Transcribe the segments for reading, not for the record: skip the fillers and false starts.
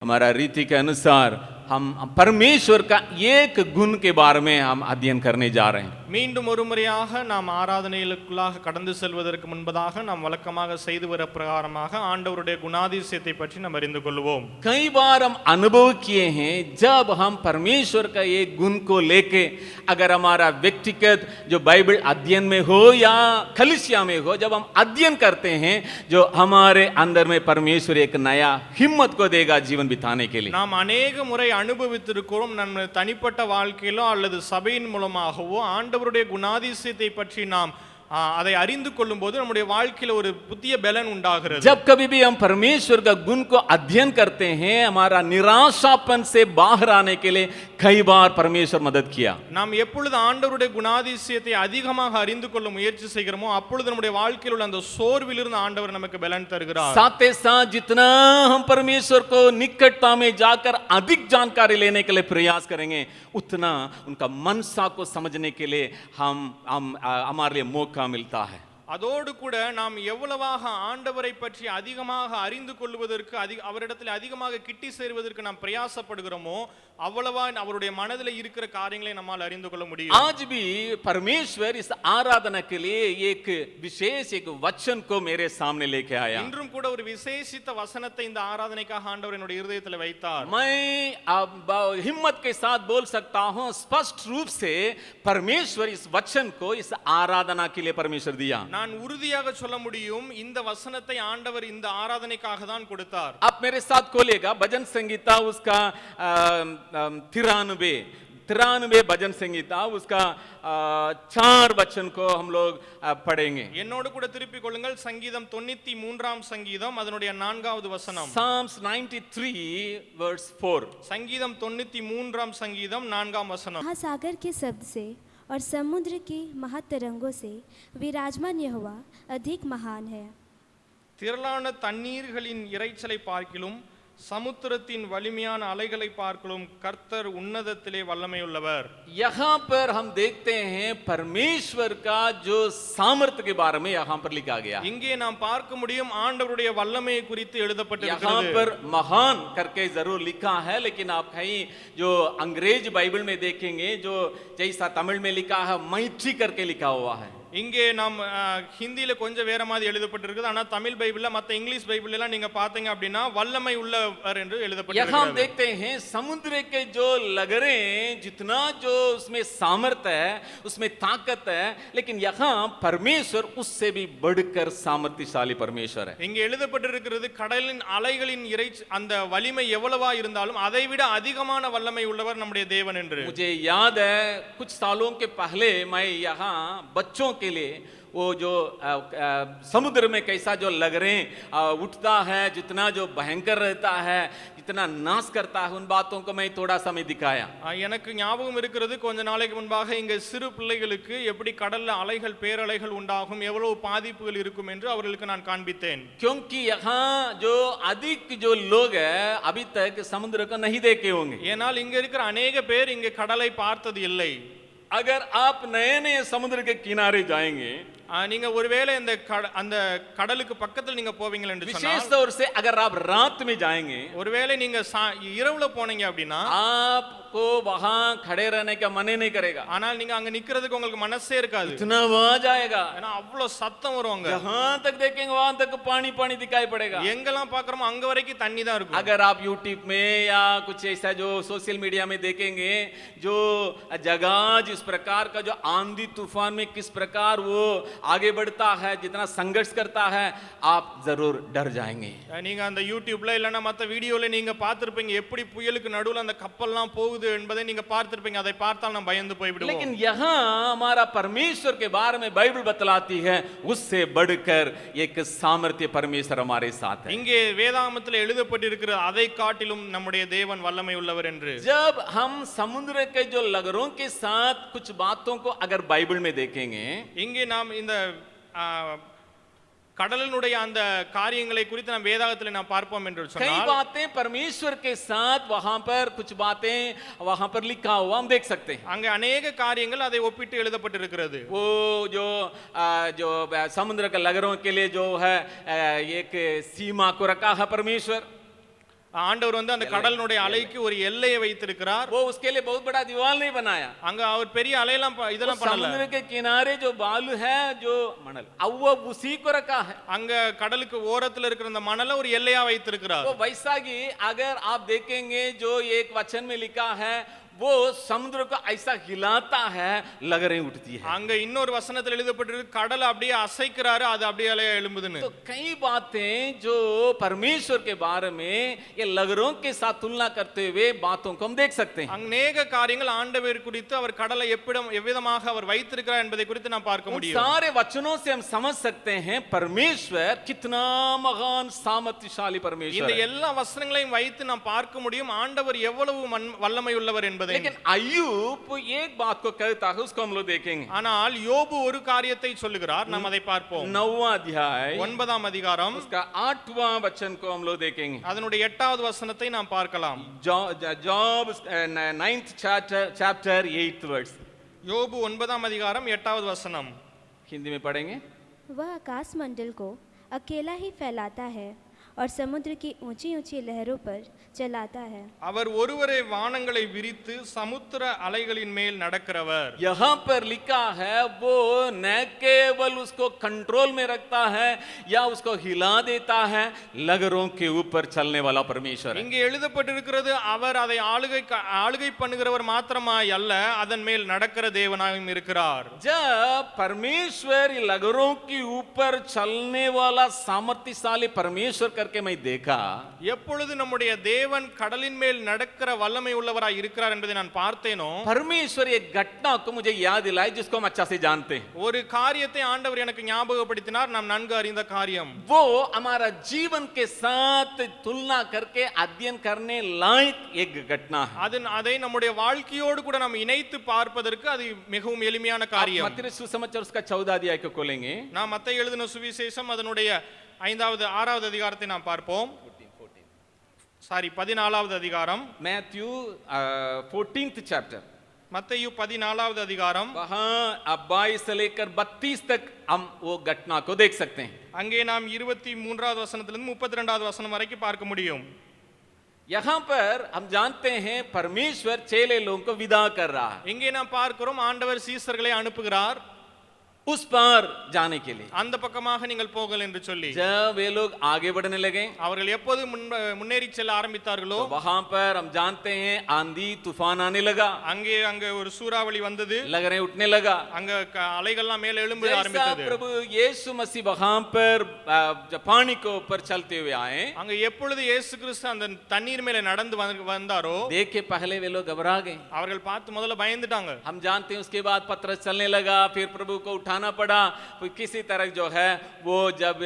हमारा रीति के अनुसार हम परमेश्वर का एक गुण के बारे में हम अध्ययन करने जा रहे हैं. மீண்டும் ஒரு முறையாக நாம் ஆராதனைகளுக்குள்ளாக கடந்து செல்வதற்கு முன்பதாக நாம் வழக்கமாக செய்து வர பிரகாரமாக ஆண்டவருடைய குணாதிசயத்தை பற்றி நாம் அறிந்து கொள்வோம். कई बार हम अनुभव किए हैं जब हम परमेश्वर का एक गुण को लेके अगर हमारा व्यक्तिगत जो बाइबल अध्ययन में हो या कलीसिया में हो, जब हम अध्ययन करते हैं जो हमारे अंदर में परमेश्वर एक नया हिम्मत को देगा जीवन बिताने के लिए. நாம் अनेक முறை அனுபவித்திருக்கிறோம். நம்ம தனிப்பட்ட வாழ்க்கையிலோ அல்லது சபையின் மூலமாகவோ ஆண்டவருடைய குணாதிசயத்தை பற்றி நாம் அதை அறிந்து கொள்ளும் போது நம்முடைய வாழ்க்கையில ஒரு புதிய பலன் உண்டாகிறது. जब कभी भी हम परमेश्वर का गुण को अध्ययन करते हैं, हमारा निराशापन से बाहर आने के लिए कई बार परमेश्वर मदद किया. நாம் எப்பொழுது ஆண்டவருடைய குணாதிசயத்தை அதிகமாக அறிந்து கொள்ள முயற்சி செய்கிறோமோ அப்பொழுது நம்முடைய வாழ்க்கையில் உள்ள அந்த சோர்விலிருந்து ஆண்டவர் நமக்கு பலன் தருகிறார். साथ ही साथ जितना हम परमेश्वर को निकटता में जाकर अधिक जानकारी लेने के लिए प्रयास करेंगे, उतना उनका मनसा को समझने के लिए हमारे लिए मौका मिलता है. அதோடு கூட நாம் எவ்வளவாக ஆண்டவரை பற்றி அதிகமாக அறிந்து கொள்வதற்கு அவரிடத்தில் அதிகமாக கிட்டி சேர்வதற்கு நாம் பிரயாசப்படுகிறோமோ அவ்வளவா அவருடைய மனதில் இருக்கிற காரியங்களை நம்மால் அறிந்து கொள்ள முடியும். आज भी परमेश्वर इस आराधना के लिए एक विशेष एक वचन को मेरे सामने लेके आया. இன்றும் கூட ஒரு விசேஷித்த வசனத்தை இந்த ஆராதனைக்காக ஆண்டவர் என்னுடைய இதயத்தில் வைத்தார். मैं अब हिम्मत के साथ बोल सकता हूं, स्पष्ट रूप से परमेश्वर इस वचन को इस आराधना के लिए परमेश्वर दिया. நான் उறுதியாக சொல்ல முடியும் இந்த வசனத்தை ஆண்டவர் இந்த ஆராதனைக்காக தான் கொடுத்தார். आप मेरे साथ खोलिएगा भजन संगीता उसका 93 भजन संगीता उसका 4 वचन को हम लोग पढ़ेंगे. என்னோடு கூட திருப்பிக் கொள்ளுங்கள் சங்கீதம் 93ஆம் சங்கீதம் அதனுடைய 4வது வசனம். Psalms 93 verse 4. சங்கீதம் 93ஆம் சங்கீதம் 4ஆம் வசனம். महासागर के शब्द से और समुद्र की महातरंगों से विराजमान यहोवा अधिक महान है. திரளான தண்ணீர்களின் இரைச்சலை பார்க்கிலும் சமுத்திரத்தின் வலிமையான அலைகளை பார்க்கிலும் கர்த்தர் உன்னதத்திலே வல்லமையுள்ளவர். यहाँ पर हम देखते हैं परमेश्वर का जो सामर्थ्य के बारे में यहाँ पर लिखा गया. இங்கே நாம் பார்க்க முடியும் ஆண்டவருடைய வல்லமையை குறித்து எழுதப்பட்டிருக்கிறது. यहाँ पर महान करके जरूर लिखा है, लेकिन आप कहीं जो अंग्रेज बाइबल में देखेंगे जो जैसा तमिल में लिखा है मैत्री करके लिखा हुआ है. இங்கே நாம் ஹிந்தியில கொஞ்சம் வேற மாதிரி எழுதப்பட்டிருக்குது. ஆனா தமிழ் பைபிள்ல மத்த இங்கிலீஷ் பைபிள் எல்லாம் நீங்க பாத்தீங்க அப்படின்னா வல்லமை உள்ளவர் என்று எழுதப்பட்டிருக்கிறது. यहाँ देखते हैं समुद्र के जो लहरें जितना जो उसमें सामर्थ्य है उसमें ताकत है, लेकिन यहाँ परमेश्वर उससे भी बढ़कर सामर्थ्यशाली परमेश्वर है. இங்கே எழுதப்பட்டிருக்கிறது கடலின் அலைகளின் அந்த வலிமை எவ்வளவா இருந்தாலும் அதை விட அதிகமான வல்லமை உள்ளவர் நம்முடைய தேவன் என்று. मुझे याद है कुछ सालों के पहले मैं यहाँ बच्चों के लिए वो जो समुद्र में कैसा जो लहरें उठता है, जितना जो भयंकर रहता है, जितना नाश करता है, उन बातों को मैं थोड़ा समय दिखाया. எனக்கு ஞாபகம் இருக்கிறது கொஞ்ச நாளைக்கு முன்பாக இங்க சிறு பிள்ளைகளுக்கு எப்படி கடல்ல அலைகள் பேரலைகள் உண்டாகும் எவ்வளவு பாதிப்புகள் இருக்கும் என்று அவர்களுக்கு நான் காண்பித்தேன். क्योंकि यहाँ जो अधिक जो लोग है अभी तक समुद्र को नहीं देखे होंगे. ஏனால் இங்க இருக்கிற अनेक பேர் இங்க கடலை பார்த்தது இல்லை. अगर आप नए नए समुद्र के किनारे जाएंगे, நீங்க ஒருவேளை அந்த கடலுக்கு பக்கத்துல நீங்க போவீங்க என்று சொன்னா, विशेष तौर से अगर आप रात में जाएंगे, ஒருவேளை நீங்க இரவுல போனீங்க அப்படின்னா आपको वहां खड़े रहने का मन ही नहीं करेगा. ஆனால் நீங்க அங்க நிக்கிறதுக்கு உங்களுக்கு மனசே இருக்காது. इतना आवाज आएगा, ஏன்னா அவ்வளவு சத்தம் வருவாங்க. जहां तक देखेंगे वहां तक पानी पानी दिखाई पड़ेगा. எங்கெல்லாம் பார்க்கறோமோ அங்க வரைக்கும் தண்ணி தான் இருக்கும். अगर आप YouTube में या कुछ ऐसा जो सोशल मीडिया में देखेंगे जो जगह जिस प्रकार का जो आंधी तूफान में किस प्रकार वो आगे बढ़ता है, जितना संघर्ष करता है, आप जरूर डर जाएंगे. நீங்க அந்த யூடியூப்ல இல்லனா மத்த வீடியோல நீங்க பார்த்திருப்பீங்க எப்படி புயலுக்கு நடுவுல அந்த கப்பல்லாம் போகுது என்பதை நீங்க பார்த்திருப்பீங்க. அதை பார்த்தால் நாம் பயந்து போய் விடுவோம். लेकिन यहाँ हमारा परमेश्वर के बारे में बाइबल बतलाती है उससे बढ़कर एक सामर्थ्य परमेश्वर हमारे साथ है. இங்கே வேதாகமத்தில் எழுதப்பட்டிருக்கிற அதை காட்டிலும் நம்முடைய தேவன் வல்லமை உள்ளவர் என்று. जब हम समुद्र के जो लहरों के साथ कुछ बातों को अगर बाइबल में देखेंगे, இங்கே நாம் இந்த கடலினுடைய அந்த காரியங்களை குறித்து நாம் வேதாகத்தில் நாம் பார்ப்போம் என்று சொன்னால் कई बातें परमेश्वर के साथ वहां पर कुछ बातें वहां पर लिखा हुआ हम देख सकते हैं. அங்கே अनेक காரியங்கள் அதை ஒப்பிட்டு எழுதப்பட்டிருக்கிறது. वो जो समुद्र के लहरों के लिए जो है एक सीमा को रखा है परमेश्वर. ஆண்டவர் வந்து அந்த கடலினுடைய அலைக்கு ஒரு எல்லையை வைத்திருக்கிறார். वो उसके लिए बहुत बड़ा दीवार नहीं बनाया। அங்க அவர் பெரிய அலையெல்லாம் இதெல்லாம் பண்ணல. समुद्र के किनारे जो बालू है, जो मणल, अब वो उसी को रखा है। அங்க கடலுக்கு ஓரத்துல இருக்கிற அந்த மணலை ஒரு எல்லையா வைத்திருக்கிறார். वो वैसा ही अगर आप देखेंगे जो एक वचन में लिखा है, वो समुद्र को ऐसा हिलाता है, लहरें उठती है। அங்க இன்னொரு வசனத்தில் எழுதப்பட்டிருக்கு கடல் அப்படியே அசைக்கிறாரு, அது அப்படியே அலையா எழும்புதுன்னு. तो कई बातें जो परमेश्वर के बारे में ये लहरों के साथ तुलना करते हुए बातों को हम देख सकते हैं। அநேக காரியங்கள் ஆண்டவர் குறித்து அவர் கடலை எவ்விதமாக அவர் வைத்திருக்கிறார் என்பதை குறித்து நாம் பார்க்க उन முடியும். सारे वचनों से हम समझ सकते हैं परमेश्वर कितना महान सामर्थ्यशाली परमेश्वर இந்த है। எல்லா வசனங்களையும் வைத்து நாம் பார்க்க முடியும் ஆண்டவர் எவ்வளவு வல்லமை உள்ளவர் என்பதை. लेकिन अय्यूब एक बात को कहता है, उसको हम लोग देखेंगे। ஆனால் யோபு ஒரு காரியத்தை சொல்லுகிறார், நாம் அதை பார்ப்போம். 9वां अध्याय 9ஆம் அதிகாரம் उसका 8वां वचन को हम लोग देखेंगे। அதனுடைய 8வது வசனத்தை நாம் பார்க்கலாம். Job 9th chapter 8th verse, யோபு 9ஆம் அதிகாரம் 8வது வசனம். हिंदी में पढ़ेंगे। वह आकाश मंडल को अकेला ही फैलाता है और समुद्र की ऊंची ऊंची लहरों पर चलाता है। அவர் ஒருவரே வானங்களை விரித்து சமுத்திர அலைகளின் மேல் நடக்கிறவர். यहाँ पर लिखा है वो न केवल उसको कंट्रोल में रखता है या उसको हिला देता है, लहरों के ऊपर चलने वाला परमेश्वर है। இங்கே எழுதப்பட்டிருக்கிறது அவர் அதை ஆளுகை பண்ணுகிறவர் மாத்திரமாய் அல்ல, அதன் மேல் நடக்கிற தேவனாயும் இருக்கிறார். जब परमेश्वर लहरों के ऊपर चलने वाला सामर्थ्यशाली परमेश्वर करके मैं देखा, எப்பொழுது நம்முடைய தேவன் கடலின் மேல் நடக்கிற வல்லமை உள்ளவராய் இருக்கிறார் என்பதை நான் பார்த்தேனோ, परमेश्वर एक घटना को मुझे याद दिलाई जिसको हम अच्छा से जानते हैं। ஒரு காரியத்தை ஆண்டவர் எனக்கு ஞாபகப்படுத்தினார், நாம் நன்கு அறிந்த காரியம். वो हमारा जीवन के साथ तुलना करके अध्ययन करने लायक एक घटना है। அதை நம்முடைய வாழ்க்கையோடு கூட நாம் இணைத்து பார்ப்பதற்கு அது மிகவும் எளிமையான காரியம். मत्ती सुसमाचार उसका 14 अध्याय को खोलेंगे। நாம் மத்தேயு எழுதின சுவிசேஷம் அதனுடைய 6வது அதிகாரத்தை நாம் பார்ப்போம். 14வது அதிகாரம். मैथ्यू 14th चैप्टर, மத்தேயு 14வது அதிகாரம். वहां 22 से लेकर 32 तक हम वो घटना को देख सकते हैं। அங்கே நாம் 23வது வசனத்திலிருந்து 32வது வசனம் வரைக்கும் பார்க்க முடியும். यहाँ पर हम जानते हैं परमेश्वर चेले लोगों को विदा कर रहा है, இங்கே நாம் பார்க்கிறோம் ஆண்டவர் சீசர்களை அனுப்புகிறார் उस पार जाने के लिए। அந்த பக்கமாக நீங்கள் போங்கள் என்று சொல்லி. जब वे लोग आगे बढ़ने लगे, அவர்கள் எப்போது முன்னேறி செல்ல ஆரம்பித்தார்களோ, तो वहां पर हम जानते हैं आंधी तूफान आने लगा, அங்கே ஒரு சூறாவளி வந்தது, लहरें उठने लगा, அங்க அலைகள்லாம் மேலே எழும்ப जैसा ஆரம்பித்தது. प्रभु यीशु मसीह वहां पर पानी के ऊपर चलते हुए आए, அங்க எப்பொழுது இயேசு கிறிஸ்து அந்த தண்ணீர் மேலே நடந்து வந்தாரோ, देख के पहले वे लोग घबरा गए। அவர்கள் பார்த்து முதல்ல பயந்துட்டாங்க. हम जानते हैं उसके बाद पतरस चलने लगा, फिर प्रभु को उठाना पड़ा, फिर किसी तरह जो है वो जब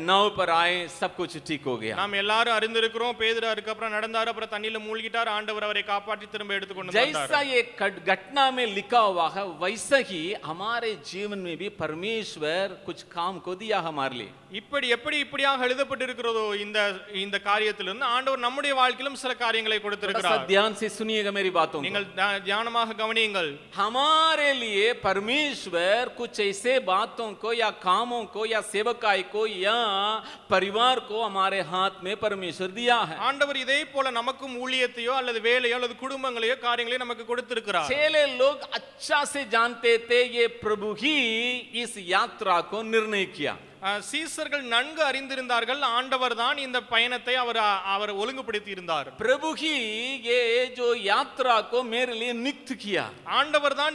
नाव पर आए सब कुछ ठीक हो गया। நாம் எல்லாரும் அறிந்திருக்கிறோம், பேதுரு அதுக்கு அப்புறம் நடந்தாரு, அப்புறம் தண்ணியில மூழ்கிட்டார், ஆண்டவர் அவரை காப்பாற்றி திரும்ப எடுத்து கொண்டு வந்தார். जैसा ये घटना में लिखा हुआ है वैसा ही हमारे जीवन में भी परमेश्वर कुछ काम को दिया हमारे लिए। இப்படியாக எழுதப்பட்டிருக்கிறதோ இந்த காரியத்திலிருந்து ஆண்டவர் நம்முடைய வாழ்க்கையிலும் சில காரியங்களை கொடுத்திருக்கிறார். ध्यान से सुनिएगा मेरी बातों को, நீங்கள் தியானமாக கவனியுங்கள். हमारे लिए परमेश्वर कुछ ऐसे बातों को या कामों को या सेवकाई को या परिवार को हमारे हाथ में परमेश्वर दिया है। ஆண்டவர் இதே போல நமக்கும் ஊழியத்தையோ அல்லது வேலையோ அல்லது குடும்பங்களையோ காரியங்களையோ நமக்கு கொடுத்திருக்கிறார். चेले लोग अच्छा से जानते थे ये प्रभु ही इस यात्रा को निर्णय किया। சீசர்கள் நன்கு அறிந்திருந்தார்கள், ஆண்டவர் தான் இந்த பயணத்தை அவர் ஒழுங்குபடுத்தி இருந்தார். प्रभु ही ये जो यात्रा को मेरे लिए नियुक्त किया, ஆண்டவர் தான்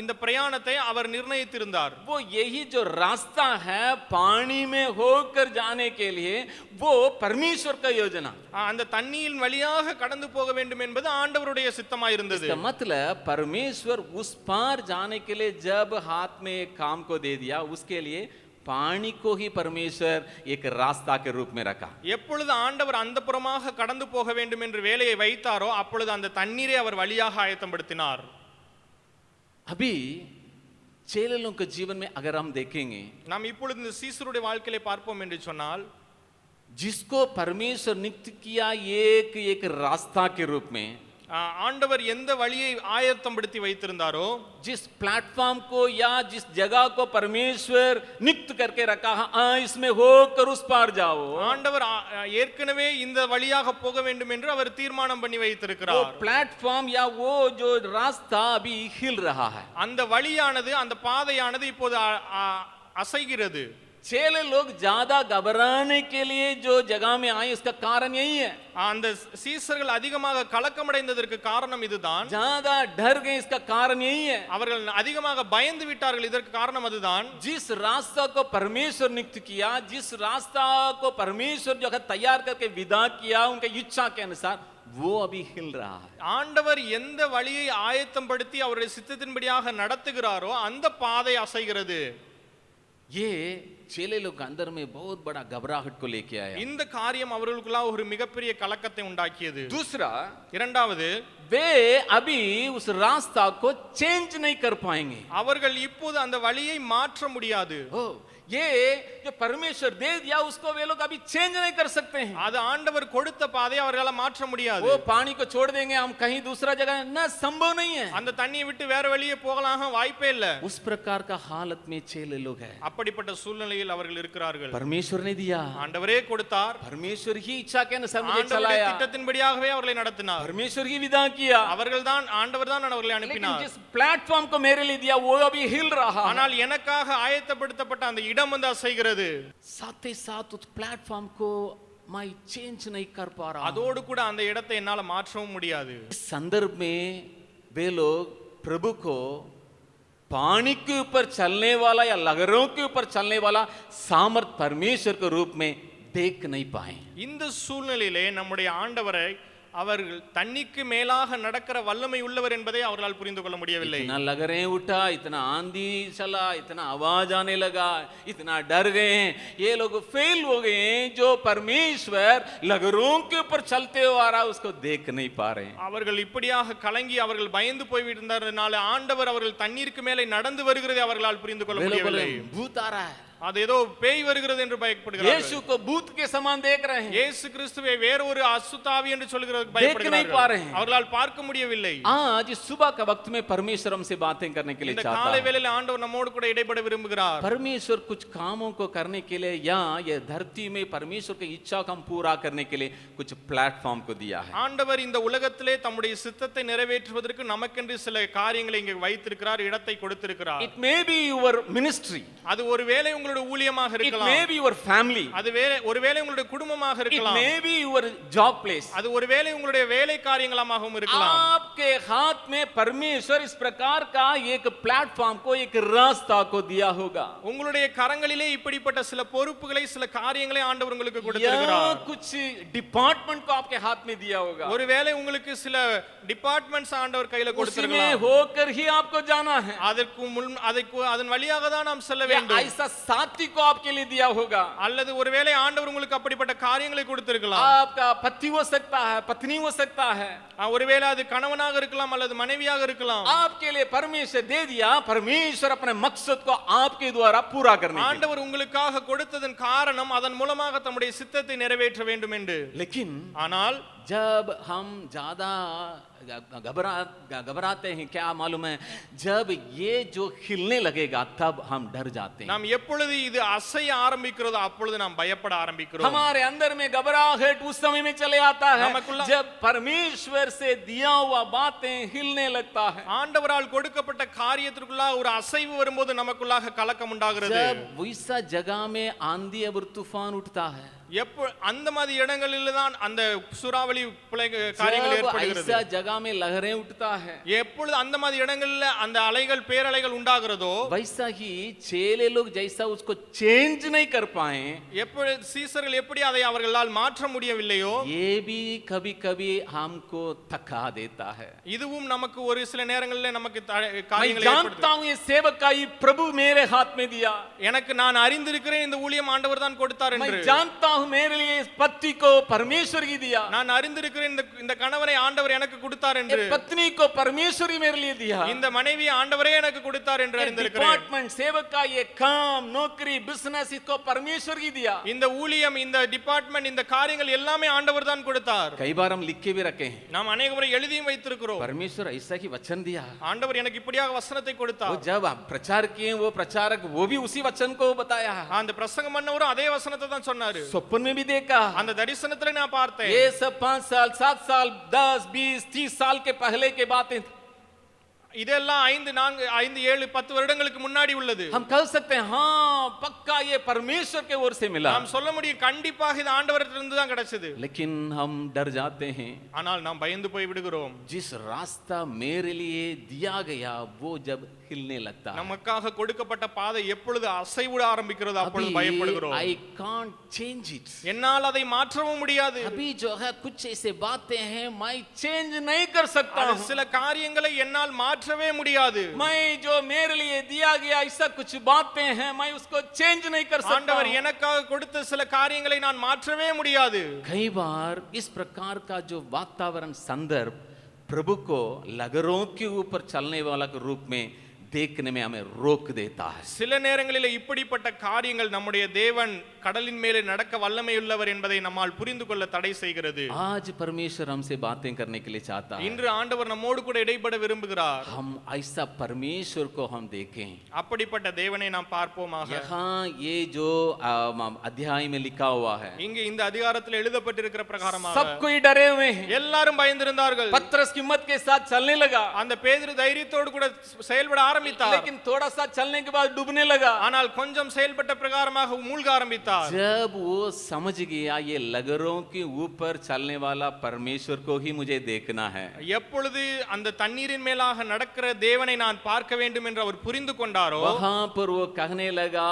இந்த பிரயாணத்தை அவர் நிர்ணயித்திருந்தார். वो यही जो रास्ता है पानी में होकर जाने के लिए वो परमेश्वर का योजना। அந்த தண்ணீரின் வழியாக கடந்து போக வேண்டும் என்பது ஆண்டவருடைய சித்தமாக இருந்தது. इसका मतलब परमेश्वर उस पार जाने के लिए जब हाथ में एक काम को दे दिया, उसके लिए पानी को ही परमेश्वर एक रास्ता के रूप में रखा। எப்பொழுது ஆண்டவர் அந்த புறமாக கடந்து போக வேண்டும் என்று வேலையை வைத்தாரோ அப்பொழுது அந்த தண்ணீரை அவர் வழியாக ஆயத்தப்படுத்தினார். अभी चेले लोगों के जीवन में अगर हम देखेंगे, நாம் இப்பொழுது இந்த சீசருடைய வாழ்க்கையை பார்ப்போம் என்று சொன்னால், जिसको परमेश्वर नियुक्त किया एक रास्ता के रूप में, ஆண்டவர் எந்த வழியை ஆயத்தப்படுத்தி வைத்திருந்தாரோ, जिस प्लेटफॉर्म को या जिस जगह को परमेश्वर नियुक्त करके रखा है, इसमें होकर उस पार जाओ, ஆண்டவர் ஏற்கனவே இந்த வழியாக போக வேண்டும் என்று அவர் தீர்மானம் பண்ணி वो வைத்திருக்கிறார். प्लेटफॉर्म या वो जो रास्ता अभी हिल रहा है, அந்த வழியானது, அந்த பாதையானது இப்போது அசைகிறது. चेले लोग ज्यादा घबराने के लिए जो जगह में आए उसका कारण यही है, அந்த சீசர்கள் அதிகமாக கலக்கமடைந்ததற்கு காரணம் இதுதான். ज्यादा डर गए इसका कारण यही है, அவர்கள் அதிகமாக பயந்து விட்டார்கள், இதற்கு காரணம் அதுதான். जिस रास्ता को परमेश्वर नियुक्त किया, जिस रास्ता को परमेश्वर जो है तैयार करके विदा किया उनके इच्छा के अनुसार, वो अभी हिल रहा है. ஆண்டவர் எந்த வழியை ஆயத்தப்படுத்தி அவருடைய சித்தத்தின்படியாக நடத்துகிறாரோ அந்த பாதை அசைகிறது. ये चेले लोग अंदर में बहुत बड़ा घबराहट को लेके आया. இந்த காரியம் அவர்களுக்குள்ள ஒரு மிகப்பெரிய கலக்கத்தை உண்டாக்கியது. दूसरा, இரண்டாவது, वे अभी उस रास्ता को चेंज नहीं कर पाएंगे. அவர்கள் இப்போது அந்த வழியை மாற்ற முடியாது. ये जो परमेश्वर दे दिया उसको वे लोग अभी चेंज नहीं कर सकते हैं. அது ஆண்டவர் கொடுத்த பாதையை அவர்களால மாற்ற முடியாது. वो पानी को छोड़ देंगे हम कहीं दूसरा जगह, ना संभव नहीं है. அந்த தண்ணியை விட்டு வேற வழியே போகலாம் வாய்ப்பே இல்ல. उस प्रकार का हालत में चेले लोग हैं. அப்படிப்பட்ட சூழ்நிலையில் அவர்கள் இருக்கிறார்கள். परमेश्वर ने दिया, ஆண்டவரே கொடுத்தார். परमेश्वर ही इच्छा के अनुसार मुझे ஆண்டவருடைய चलाया, திட்டத்தின்படியாகவே அவர்களை நடத்தினார். परमेश्वर ही विदा किया. அவர்கள்தான், ஆண்டவர்தான் அவர்களை लेकिन அனுப்பினார். जिस प्लेटफॉर्म को मेरे लिए दिया वो अभी हिल रहा है. ஆனால் எனக்காக ஆயத்தப்படுத்தப்பட்ட அந்த இடம் வந்து அசைகிறது. साथ ही साथ उस प्लेटफॉर्म को मैं चेंज नहीं कर पा रहा. அதோடு கூட அந்த இடத்தை என்னால மாற்றவும் முடியாது. इस संदर्भ में वे लोग प्रभु को पानी के ऊपर चलने वाला या लहरों के ऊपर चलने वाला सामर्थ परमेश्वर के रूप में देख नहीं पाए. இந்த சூழ்நிலையிலே நம்முடைய ஆண்டவரை அவர்கள் தண்ணிக்கு மேலாக நடக்கிற வல்லமை உள்ளவர் என்பதை அவர்களால் புரிந்து கொள்ள முடியவில்லை. इतना लहरें उठा, इतना आंधी चला, इतना आवाज आने लगा, इतना डर गए हैं, ये लोग फेल हो गए हैं. जो परमेश्वर लहरों के ऊपर चलते हुए आ रहा उसको देख नहीं पा रहे हैं. அவர்கள் இப்படியாக கலங்கி அவர்கள் பயந்து போய்விட்டதனால ஆண்டவர் அவர்கள் தண்ணீருக்கு மேலே நடந்து வருகிறதை அவர்களால் புரிந்து கொள்ள முடியவில்லை. भूत आ रहा है, அது ஏதோ பேய் வருகிறது என்று பயப்படுகிறார்கள். यीशु को भूत के समान देख रहे हैं, இயேசு கிறிஸ்துவை வேற ஒரு அசுத்தாவி என்று சொல்கிறதுக்கு देख नहीं पा பயப்படுகிறார்கள். रहे हैं. அவர்களால் பார்க்க முடியவில்லை. आज इस सुबह का वक्त में परमेश्वर हमसे बातें करने के लिए இந்த चाहता காலை है. வேளையில ஆண்டவர் நம்மோடு கூட இடைப்பட விரும்புகிறார். परमेश्वर कुछ कामों को करने के लिए या ये धरती में परमेश्वर की इच्छा को हम पूरा करने के लिए कुछ प्लेटफॉर्म को दिया है. ஆண்டவர் இந்த உலகத்திலே தம்முடைய சித்தத்தை நிறைவேற்றுவதற்கு நமக்கென்று சில காரியங்களை இங்கே வைத்திருக்கிறார், இடத்தை கொடுத்திருக்கிறார். It may be your ministry, அது ஒருவேளை உங்களுடைய ஊழியமாக it இருக்கலாம். may be your family, அது ஒருவேளை உங்களுடைய குடும்பமாக it இருக்கலாம். may be your job place. அது ஒருவேளை உங்களுடைய வேலை காரியங்களாகவும் இருக்கலாம். आपके हाथ में परमेश्वर इस प्रकार का एक प्लेटफॉर्म को, एक रास्ता को दिया होगा. உங்களுடைய கரங்களிலே இப்படிப்பட்ட சில பொறுப்புகளை, சில காரியங்களை ஆண்டவர் உங்களுக்கு या கொடுத்திருக்கிறார். कुछ डिपार्टमेंट को आपके हाथ में दिया होगा. ஒருவேளை உங்களுக்கு சில டிபார்ட்மெண்ட்ஸ் ஆண்டவர் கையில उसी में கொடுத்திருக்கலாம். होकर ही आपको जाना है. அதன் வழியாக தான் நாம் செல்ல या வேண்டும். ऐसा साथी को आपके लिए दिया होगा. அல்லது ஒருவேளை ஆண்டவர் உங்களுக்கு அப்படிப்பட்ட காரியங்களை கொடுத்திருக்கலாம். आपका पति हो सकता है, पत्नी हो सकता है, ஒருவேளை அது கணவனாக இருக்கலாம் அல்லது மனைவியாக இருக்கலாம். आपके लिए परमेश्वर दे दिया. परमेश्वर अपने मकसद को आपके द्वारा पूरा करने के लिए. ஆண்டவர் உங்களுக்காக கொடுத்ததன் காரணம் அதன் மூலமாக தம்முடைய சித்தத்தை நிறைவேற்ற வேண்டும் என்று. लेकिन ஆனால் जब हम ज्यादा घबराते हैं, क्या मालूम है, जब ये जो हिलने लगेगा तब हम डर जाते हैं. நாம் எப்பொழுது இது அசைய ஆரம்பிக்கிறதோ அப்பொழுது நாம் பயப்பட ஆரம்பிக்கிறோம். हमारे अंदर में घबराहट उस समय में चले आता है நமக்குள்ள- जब परमेश्वर से दिया हुआ बातें हिलने लगता है. ஆண்டவரால் கொடுக்கப்பட்ட காரியத்திற்குள்ள ஒரு அசைவு வரும்போது நமக்குள்ளாக கலக்கம் உண்டாகிறது. जब वैसा जगह में आंधी और तूफान उठता है, அந்த மாதிரி இடங்களில் தான் அந்த சூறாவளி காரியங்கள் जब ஏற்படுகிறது. ऐसा जगह में लहरें उठता है, எப்பொழுது அந்த மாதிரி இடங்கள்ல அந்த அலைகள், பேரலைகள் உண்டாகிறதோ, वैसा ही चेले लोग जैसा उसको चेंज नहीं कर पाए, எப்பொழுது சீசர்கள் எப்படி அதை அவர்களால் மாற்ற முடியவில்லையோ, ये भी कभी कभी हमको थका देता है. இதுவும் நமக்கு ஒரு சில நேரங்களில் நமக்கு मैं காரியங்களை जानता ஏற்படுத்தும். हूं ये सेवकाई प्रभु मेरे हाथ में दिया. எனக்கு நான் அறிந்திருக்கிறேன் இந்த ஊழியம் ஆண்டவர் தான் கொடுத்தார் मैं என்று. जानता हूं हूं मेरे लिए इस पति को परमेश्वर ही दिया, நான் அறிந்திருக்கிறேன் இந்த கணவனை ஆண்டவர் எனக்கு கொடுத்தார் என்று, ये पत्नी को परमेश्वर ही मेरे लिए दिया, இந்த மனைவியை ஆண்டவரே எனக்கு கொடுத்தார் என்று அறிந்திருக்கிறேன். डिपार्टमेंट सेवक का ये काम नौकरी बिजनेस इसको परमेश्वर ही दिया. இந்த ஊழியம் இந்த டிபார்ட்மெண்ட் இந்த காரியங்கள் எல்லாமே ஆண்டவர் தான் கொடுத்தார். कई बार हम लिख के भी रखे हैं, நாம் अनेक முறை எழுதியும் வைத்திருக்கிறோம். परमेश्वर ऐसा ही वचन दिया. ஆண்டவர் எனக்கு இப்படியாக வசனத்தை वो கொடுத்தார். जब आप प्रचार किए वो प्रचारक वो भी उसी वचन को बताया, அந்த பிரசங்கம் பண்ணவரும் அதே வசனத்தை தான் சொன்னாரு. स्वप्न में भी देखा. அந்த தரிசனத்துல நான் பார்த்தேன். ये सब 5 साल 7 साल 10 20 30 साल के पहले के बातें, இதெல்லாம் 5 4 5 7 10 வருடங்களுக்கு முன்னாடி உள்ளது. हम कह सकते हैं हाँ पक्का ये परमेश्वर के ओर से मिला, நாம் சொல்ல முடியும் கண்டிப்பாக இது ஆண்டவரிடமிருந்து தான் கிடைச்சது. लेकिन हम डर जाते हैं. ஆனால் நாம் பயந்து போய் விடுகிறோம். जिस रास्ता मेरे लिए दिया गया वो जब हिलने लगता है, நமக்காக கொடுக்கப்பட்ட பாதை எப்பொழுது அசைவிட ஆரம்பிக்கிறதோ அப்பொழுது பயப்படுகிறோம். I can't change it. என்னால் அதை மாற்றவும் முடியாது. अभी जो है कुछ ऐसे बातें हैं मैं चेंज नहीं कर सकता हूं. சில காரியங்களை என்னால் மாற்றவே முடியாது. मैं जो मेरे लिए दिया गया ऐसा कुछ बातें हैं मैं उसको चेंज नहीं कर सकता. ஆண்டவர் எனக்காக கொடுத்த சில காரியங்களை நான் மாற்றவே முடியாது. कई बार इस प्रकार का जो वातावरण संदर्भ प्रभु को लहरों के ऊपर चलने वाला के रूप में देखने में हमें रोक देता है. சில நேரங்களில் இப்படிப்பட்ட காரியங்கள் நம்முடைய தேவன் கடலின் மேலே நடக்க வல்லமையுள்ளவர் என்பதை நம்மால் புரிந்து கொள்ள தடை செய்கிறது. आज परमेश्वर हमसे बातें करने के लिए चाहता है. இன்று ஆண்டவர் நம்மோடு கூட இடைப்பட விரும்புகிறார். हम ऐसा परमेश्वर को हम देखें. அப்படிப்பட்ட தேவனை நாம் பார்ப்போமாக. यहाँ ये जो अध्याय में लिखा हुआ है, இங்கே இந்த அதிகாரத்தில் எழுதப்பட்டிருக்கிற பிரகாரமாக सब कोई डरे हुए हैं. எல்லாரும் பயந்திருந்தார்கள். पतरस हिम्मत के साथ चलने लगा, அந்த பேதுரு தைரியத்தோடு கூட செயல்பட ஆரம்பித்தார். लेकिन थोड़ा सा चलने के बाद डूबने लगा. ஆனால் கொஞ்சம் செயல்பட்ட பிரகாரமாக மூழ்க ஆரம்பித்தார். जब वो समझ गया ये लहरों के ऊपर चलने वाला परमेश्वर को ही मुझे देखना है, எப்பொழுது அந்த தண்ணீரின் மேலாக நடக்கிற தேவனை நான் பார்க்க வேண்டும் என்று அவர் புரிந்து கொண்டாரோ वहां पर वो कहने लगा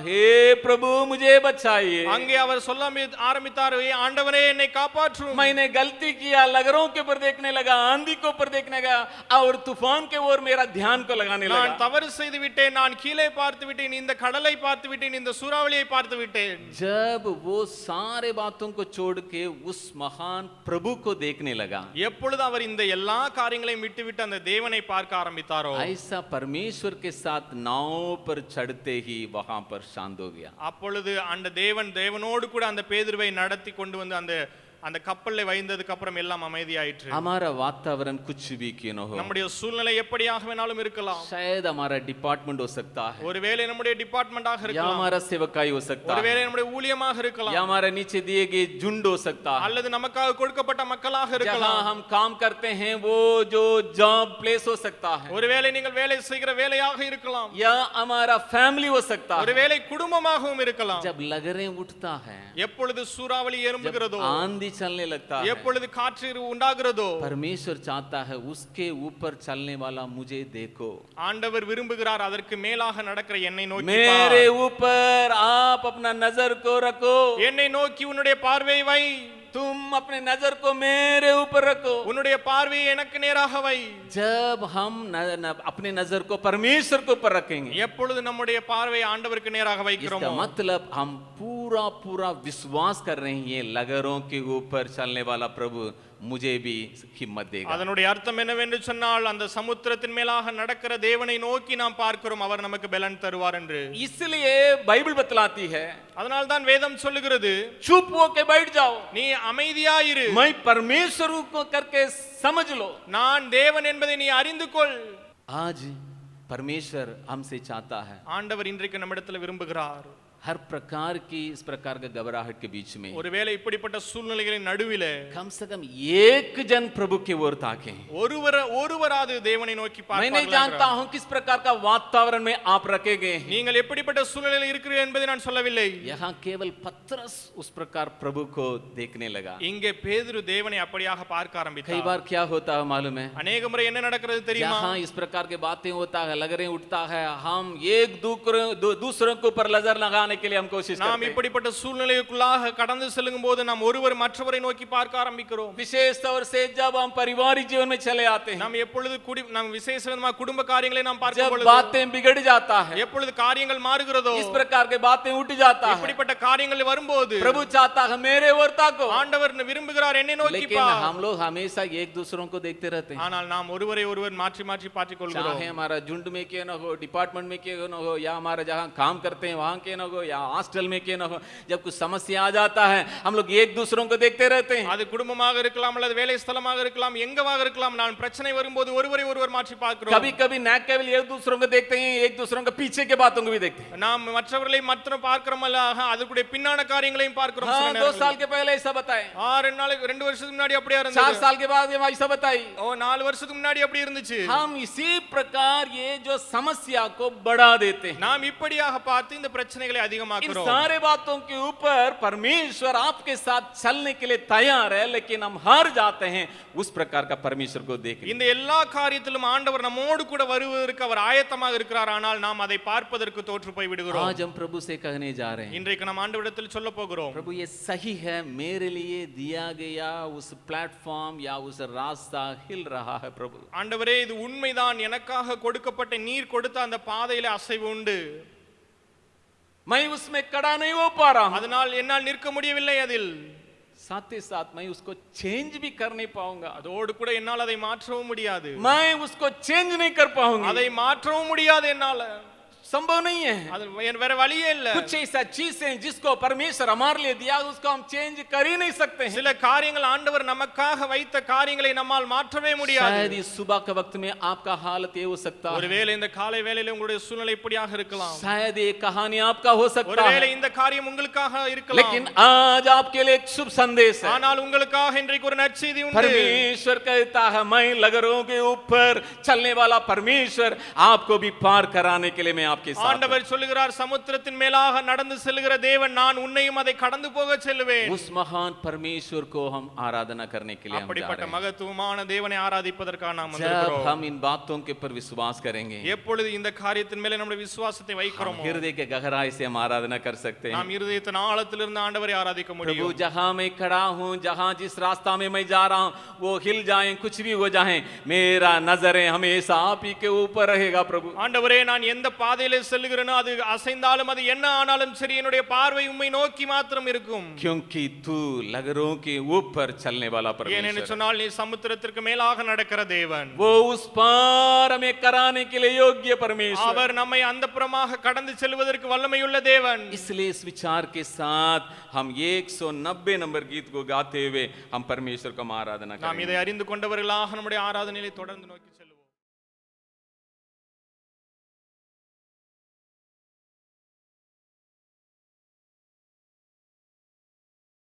हे प्रभु मुझे बचाइए. அங்கே அவர் சொல்ல ஆரம்பித்தார், ஆண்டவரே என்னை காப்பாற்றும். मैंने गलती किया, लहरों के ऊपर देखने लगा, आंधी के ऊपर देखने लगा और तूफान के ओर मेरा ध्यान को लगाने लगा. நான் தவறு செய்து விட்டேன், நான் கீழே பார்த்து விட்டேன், இந்த கடலை பார்த்து விட்டேன், இந்த சூறாவளியை பார்த்து விட்டேன். जब वो सारे बातों को छोड़ के उस महान प्रभु को देखने लगा, எப்பொழுது அவர் இந்த எல்லா காரியங்களையும் விட்டுவிட்டு அந்த தேவனை பார்க்க ஆரம்பித்தாரோ ऐसा परमेश्वर के साथ नाव पर चढ़ते ही वहां पर शांत हो गया. அப்பொழுது அந்த தேவனோடு கூட அந்த பேதுருவை நடத்தி கொண்டு வந்து அந்த கப்பல்ல வைந்ததுக்கு அப்புறம் எல்லாம் அமைதியாயிற்று. हमारा वातावरण कुछ भी क्यों न हो, நம்முடைய சூழ்நிலை எப்படியாக வேணாலும் இருக்கலாம். शायद हमारा डिपार्टमेंट हो सकता है, ஒருவேளை நம்முடைய டிபார்ட்மெண்டாக या இருக்கலாம், हमारा सेवकाई हो सकता है, ஒருவேளை நம்முடைய ஊழியமாக இருக்கலாம், या हमारे नीचे दिए गए झुंड हो सकता है, அல்லது நமக்காக கொடுக்கப்பட்ட மக்களாக जहां இருக்கலாம். हम काम करते हैं वो जो जॉब प्लेस हो सकता है, ஒருவேளை நீங்கள் வேலை செய்கிற வேலையாக இருக்கலாம், या हमारा फैमिली हो सकता है. ஒருவேளை குடும்பமாகவும் இருக்கலாம். जब लहरें उठता है, எப்பொழுது சூறாவளி எழும்புகிறதோ, आंधी चलने लगता है, எப்பொழுது காற்று உண்டாகிறதோ परमेश्वर चाहता है उसके ऊपर चलने वाला मुझे देखो. ஆண்டவர் விரும்புகிறார் அதற்கு மேலாக நடக்கிற என்னை நோக்கி मेरे பார். ऊपर आप अपना नजर को रखो. என்னை நோக்கி உன்னுடைய பார்வை வை. तुम अपने नजर को मेरे ऊपर रखो. உன்னுடைய பார்வையை எனக்கு நேராக வை. जब हम अपने नजर को परमेश्वर के ऊपर रखेंगे, எப்பொழுது நம்முடைய பார்வையை ஆண்டவருக்கு நேராக इसका வைக்கிறோமோ मतलब हम पूरा विश्वास कर रहे हैं ये लहरों के ऊपर चलने वाला प्रभु मुझे भी हिम्मत देगा. அதனுடைய அர்த்தம் என்னவென்று சொன்னால் அந்த சமுத்திரத்தின் மேலாக நடக்கிற தேவனை நோக்கி நாம் பார்க்கிறோம், அவர் நமக்கு பலன் தருவார் என்று. इसलिए बाइबल बतलाती है அதனால் தான் வேதம் சொல்லுகிறது, चुप होके बैठ जाओ, நீ அமைதியாயிரு, मैं परमेश्वर को करके समझ लो. நான் தேவன் என்பதை நீ அறிந்து கொள். आज परमेश्वर हमसे चाहता है, ஆண்டவர் இன்றைக்கு நம்மிடத்தில் விரும்புகிறார், हर प्रकार की इस प्रकार के घबराहट के बीच में ஒருவேளை இப்படிப்பட்ட சூழ்நிலைகளின் நடுவிலே कम से कम एक जन प्रभु की ओर ताकें. ஒருவராது தேவனை நோக்கி मैं नहीं जानता हूं किस प्रकार का वातावरण में आप रखे गए हैं. நீங்கள் எப்படிப்பட்ட சூழ்நிலையில் இருக்கிறீர்கள் என்பதை நான் சொல்லவில்லை. यहाँ केवल पतरस उस प्रकार प्रभु को देखने लगा. இங்கே பேதுரு தேவனை அப்படியாக பார்க்க कई ஆரம்பித்தார். बार क्या होता है मालूम है, अनेक முறை என்ன நடக்கிறது தெரியுமா? जहाँ इस प्रकार के बातें होता है, लहरें उठता है, हम एक दूसरों के ऊपर नजर लगाने जाने के लिए हम कोशिश நாம் करते हैं। இப்படிப்பட்ட சூழ்நிலைக்குள்ளாக கடந்து செல்லும் போது நாம் ஒருவர் மற்றவரை நோக்கி பார்க்க ஆரம்பிக்கிறோம். विशेष तौर से जब हम पारिवारिक जीवन में चले आते हैं, நாம் எப்பொழுது நாம் விசேஷ விதமாக குடும்ப காரியங்களை நாம் பார்க்கும் जब பொழுது बातें बिगड़ जाता है, எப்பொழுது காரியங்கள் மாறுகிறதோ इस प्रकार के बातें उठ जाता है, இப்படிப்பட்ட காரியங்கள் வரும்போது प्रभु चाहता है मेरे और ताको, ஆண்டவர் விரும்புகிறார் என்னை நோக்கி लेकिन பார். हम लोग हमेशा एक दूसरों को देखते रहते हैं। ஆனால் நாம் ஒருவரை ஒருவர் மாற்றி மாற்றி பார்த்துக் கொள்கிறோம். चाहे हमारा झुंड में क्यों न हो, डिपार्टमेंट में क्यों न हो, या हमारा जहाँ काम करते हैं वहाँ क्यों न हो, या हॉस्टल में क्यों न हो, जब कुछ समस्या आ जाता है हम लोग एक दूसरों को देखते रहते हैं। அது குடும்பமாக இருக்கலாம் அல்லது வேலை ஸ்தலமாக இருக்கலாம் எங்கவாக இருக்கலாம், நான் பிரச்சனை வரும்போது ஒருவரை ஒருவர் மாற்றி பார்க்கிறோம். कभी कभी न केवल एक दूसरों को देखते हैं, एक दूसरों के पीछे के बातों को भी देखते हैं। நாம் மற்றவர்களை மாத்திரம் பார்க்கிறோம் அல்ல, அதுக்குடைய பின்னான காரியங்களையும் பார்க்கிறோம். हाँ, 2 साल के पहले ऐसा बताए, 2 வருஷத்துக்கு முன்னாடி அப்படியே 4 இருந்துச்சு. साल के बाद ये ऐसा बताई। 4 வருஷத்துக்கு முன்னாடி அப்படி இருந்துச்சு. हम इसी प्रकार ये जो समस्या को बढ़ा देते हैं। நாம் இப்படியாக பார்த்து இந்த பிரச்சனைகளை इन அதிகமாக்குறோம். सारे बातों के ऊपर परमेश्वर आपके साथ चलने के लिए तैयार है, लेकिन हम हार जाते हैं उस प्रकार का परमेश्वर को देख के। இந்த எல்லா காரியத்திலும் ஆண்டவர் நம்மோடு கூட வருவதற்கு அவர் ஆயத்தமாக இருக்கிறார், ஆனால் நாம் அதை பார்ப்பதற்கு தோற்று போய் விடுகிறோம். आज हम प्रभु से कहने जा रहे हैं, இன்றைக்கு நாம் ஆண்டவரிடத்தில் சொல்ல போகிறோம், प्रभु ये सही है, मेरे लिए दिया गया उस प्लेटफॉर्म या उस रास्ता हिल रहा है प्रभु। ஆண்டவரே இது உண்மைதான், எனக்காக கொடுக்கப்பட்ட நீர் கொடுத்த அந்த பாதையில அசைவு உண்டு, मैं उसमें खड़ा नहीं हो पा रहा हूं, அதனால் என்னால் நிற்க முடியவில்லை அதில். साथ ही साथ मैं उसको चेंज भी कर नहीं पाऊंगा, அதோடு கூட என்னால் அதை மாற்றவும் முடியாது, मैं उसको चेंज नहीं कर पाऊंगा, அதை மாற்றவும் முடியாது, என்னால संभव नहीं है। அது வேற வழியே இல்ல. कुछ ऐसा चीज है जिसको परमेश्वर हमारे लिए दिया, उसको हम चेंज कर ही नहीं सकते हैं। சில காரியங்கள் ஆண்டவர் நமக்காக வைத்த காரியங்களை நம்மால் மாற்றவே முடியாது. शायद इस सुबह के वक्त में आपका हालत ये हो सकता है, ஒருவேளை இந்த காலை வேளையில உங்களுடைய சூழ்நிலை இப்படியாக இருக்கலாம், शायद ये कहानी आपका हो सकता ஒருவேளை है, இந்த காரியம் உங்களுக்காக இருக்கலாம், लेकिन आज आपके लिए एक शुभ संदेश है। ஆனால் உங்களுக்காக இன்றைக்கு ஒரு நற்செய்தி உண்டு. परमेश्वर कहता है मैं लगरों के ऊपर चलने वाला परमेश्वर आपको भी पार कराने के लिए मैं आपके साथ हूं। ஆண்டவர் சொல்லுகிறார், சமுத்திரத்தின் மேலாக நடந்து செல்லுகிற தேவன் நான், உன்னையும் அதை கடந்து போக செல்லுவேன். उस महान परमेश्वर को हम आराधना करने के लिए हम जा அப்படிப்பட்ட रहे हैं। மகத்துவமான தேவனை ஆராதிப்பதற்காக நாம் जब வந்திருக்கிறோம். हम इन बातों के ऊपर विश्वास करेंगे, எப்பொழுது இந்த காரியத்தின் மேலே நம்முடைய விசுவாசத்தை हम வைக்கிறோமோ, हृदय के गहराई से हम आराधना कर सकते हैं। நாம் இருதயத்தின் ஆழத்திலிருந்து ஆண்டவரை ஆராதிக்க प्रभु முடியும். जहां मैं खड़ा हूं, जहां जिस रास्ता में मैं जा रहा हूं, वो हिल जाए, कुछ भी हो जाए, मेरा नजरें हमेशा आप ही के ऊपर रहेगा प्रभु। ஆண்டவரே நான் எந்த பாதையிலே செல்லுகிறேனோ அது அசைந்தாலும் அது என்ன ஆனாலும் சரி, என்னுடைய பார்வை உம்மை நோக்கி மாத்திரம் இருக்கும். क्योंकि तू लगरों के ऊपर चलने वाला ஏனென்று परमेश्वर, சொன்னால் நீ சமுத்திரத்திற்கு மேலாக நடக்கிற தேவன். वो उस पार हमें कराने के लिए योग्य परमेश्वर। அவர் நம்மை அந்த புறமாக கடந்து செல்வதற்கு வல்லமையுள்ள தேவன். इसलिए इस विचार के साथ हम 190 नंबर गीत को गाते हुए हम परमेश्वर को आराधना நாம் करेंगे। இதை அறிந்து கொண்டவர்களாக நம்முடைய ஆராதனையை தொடர்ந்து நோக்கி